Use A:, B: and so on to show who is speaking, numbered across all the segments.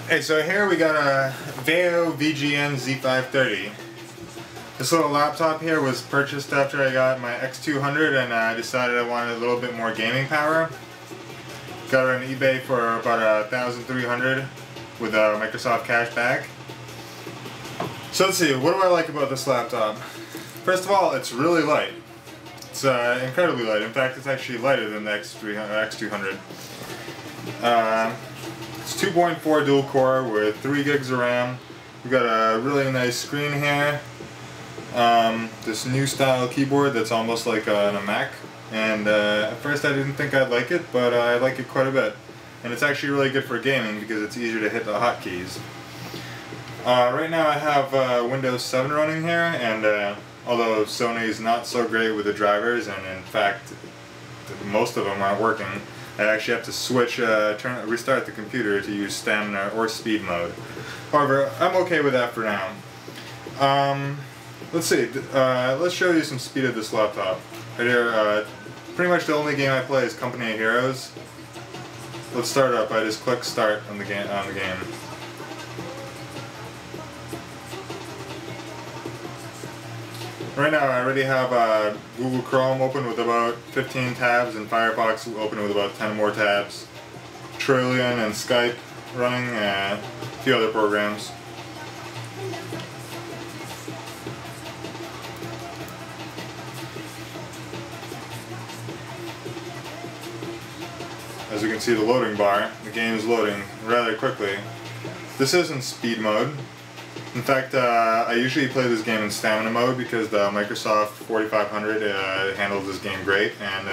A: Hey, so here we got a Vaio VGN Z530. This little laptop here was purchased after I got my X200 and I decided I wanted a little bit more gaming power. Got it on eBay for about $1,300 with a Microsoft cash back. So let's see, what do I like about this laptop? First of all, it's really light. It's incredibly light. In fact, it's actually lighter than the X200. It's 2.4 dual core with 3 gigs of RAM. We've got a really nice screen here. This new style keyboard that's almost like on a Mac. And at first I didn't think I'd like it, but I like it quite a bit. And it's actually really good for gaming because it's easier to hit the hotkeys. Right now I have Windows 7 running here, and although Sony's not so great with the drivers, and in fact most of them aren't working, I actually have to switch, restart the computer to use stamina or speed mode. However, I'm okay with that for now. Let's see, let's show you some speed of this laptop. Right here, pretty much the only game I play is Company of Heroes. Let's start up. I just click start on the game. Right now I already have Google Chrome open with about 15 tabs and Firefox open with about 10 more tabs. Trillion and Skype running, a few other programs. As you can see, the loading bar, the game is loading rather quickly. This isn't speed mode. In fact, I usually play this game in stamina mode because the Microsoft 4500 handles this game great, and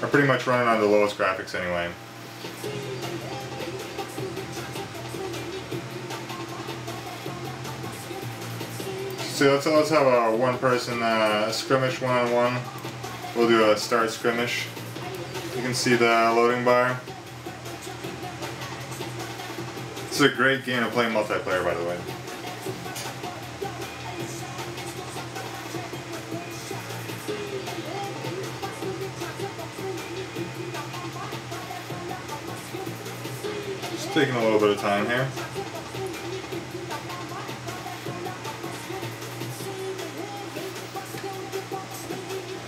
A: are pretty much running on the lowest graphics anyway. So let's have a one-person skirmish one-on-one. We'll do a start skirmish. You can see the loading bar. This is a great game to play multiplayer, by the way. Just taking a little bit of time here.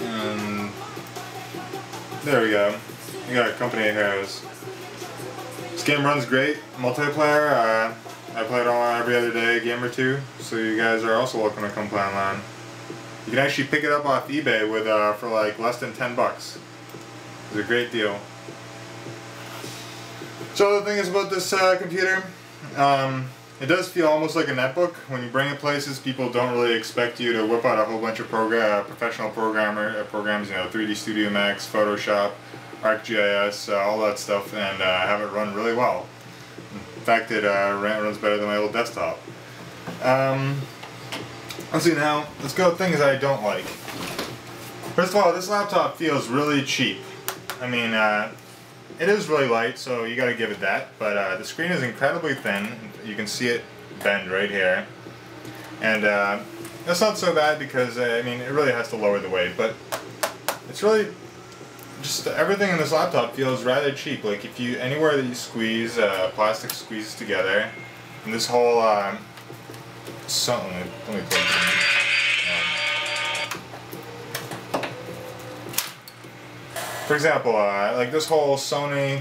A: And there we go. We got Company of Heroes. This game runs great. Multiplayer, I play it on every other day, a game or two, so you guys are also welcome to come play online. You can actually pick it up off eBay with for like less than 10 bucks. It's a great deal. So the thing is about this computer, it does feel almost like a netbook. When you bring it places, people don't really expect you to whip out a whole bunch of professional programs, you know, 3D Studio Max, Photoshop, ArcGIS, all that stuff, and have it run really well. In fact, it runs better than my old desktop. Let's see now, let's go with things I don't like. First of all, this laptop feels really cheap. I mean, it is really light, so you gotta give it that, but the screen is incredibly thin. You can see it bend right here. And that's not so bad because, I mean, it really has to lower the weight, but it's really just everything in this laptop feels rather cheap. Like if you, anywhere that you squeeze, plastic squeezes together, and this whole, let me plug this in. For example, like this whole Sony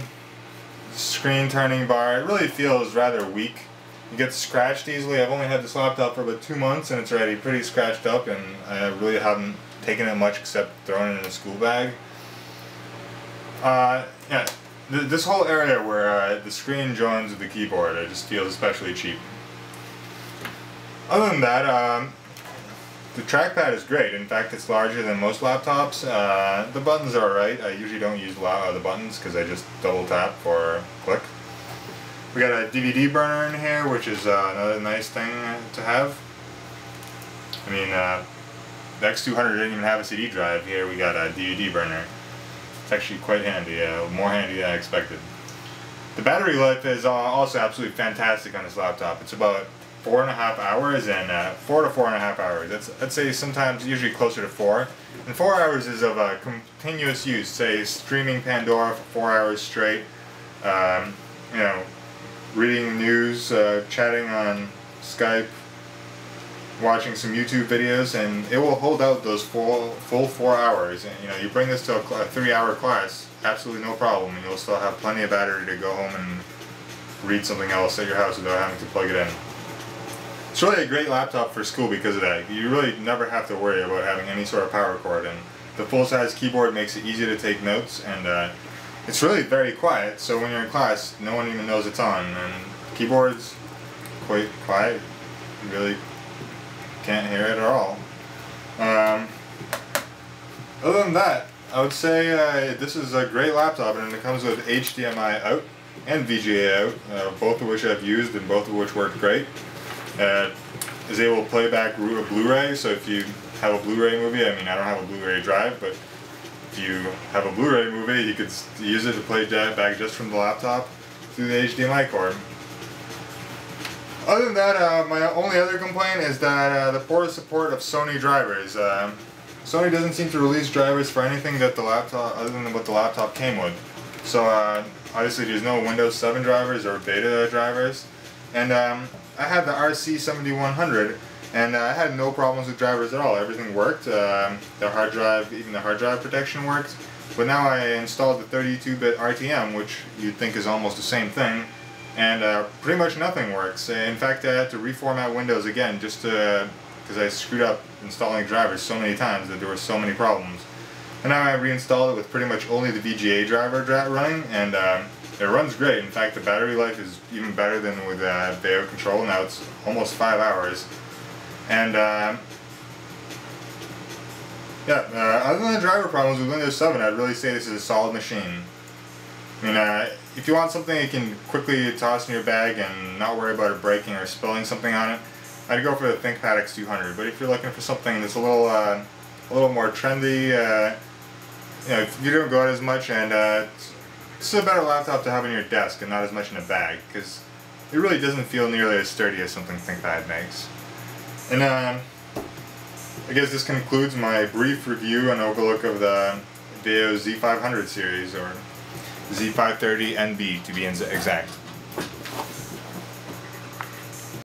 A: screen turning bar, it really feels rather weak. It gets scratched easily. I've only had this laptop for about 2 months and it's already pretty scratched up, and I really haven't taken it much except throwing it in a school bag. Yeah, this whole area where the screen joins with the keyboard, it just feels especially cheap. Other than that, the trackpad is great. In fact, it's larger than most laptops. The buttons are alright. I usually don't use the buttons because I just double tap or click. We got a DVD burner in here, which is another nice thing to have. I mean, the X200 didn't even have a CD drive. Here we got a DVD burner. It's actually quite handy, more handy than I expected. The battery life is also absolutely fantastic on this laptop. It's about 4.5 hours, and 4 to 4.5 hours. I'd say sometimes, usually closer to 4. And 4 hours is of continuous use, say streaming Pandora for 4 hours straight. You know, reading news, chatting on Skype, watching some YouTube videos, and it will hold out those full 4 hours. And you bring this to a 3-hour class, absolutely no problem, and you'll still have plenty of battery to go home and read something else at your house without having to plug it in. It's really a great laptop for school because of that. You really never have to worry about having any sort of power cord, and the full-size keyboard makes it easy to take notes, and it's really very quiet, so when you're in class, no one even knows it's on, and keyboard's quite quiet. You really can't hear it at all. Other than that, I would say this is a great laptop, and it comes with HDMI out and VGA out, both of which I've used and both of which work great. Is able to play back a Blu-ray, so if you have a Blu-ray movie, I mean I don't have a Blu-ray drive, but if you have a Blu-ray movie, you could use it to play back just from the laptop through the HDMI cord. Other than that, my only other complaint is that the poor support of Sony drivers. Sony doesn't seem to release drivers for anything that the laptop, other than what the laptop came with. So obviously there's no Windows 7 drivers or beta drivers. And I had the RC7100, and I had no problems with drivers at all. Everything worked. The hard drive, even the hard drive protection worked. But now I installed the 32-bit RTM, which you'd think is almost the same thing, and pretty much nothing works. In fact, I had to reformat Windows again just because I screwed up installing drivers so many times that there were so many problems. And now I reinstalled it with pretty much only the VGA driver running, and it runs great. In fact, the battery life is even better than with Veo Control. Now it's almost 5 hours. And other than the driver problems with Windows 7, I'd really say this is a solid machine. I mean, if you want something you can quickly toss in your bag and not worry about it breaking or spilling something on it, I'd go for the ThinkPad X200. But if you're looking for something that's a little more trendy, you don't go out as much, and it's a better laptop to have on your desk and not as much in a bag, because it really doesn't feel nearly as sturdy as something ThinkPad makes. And I guess this concludes my brief review and overlook of the Veo Z500 series, or Z530NB to be exact.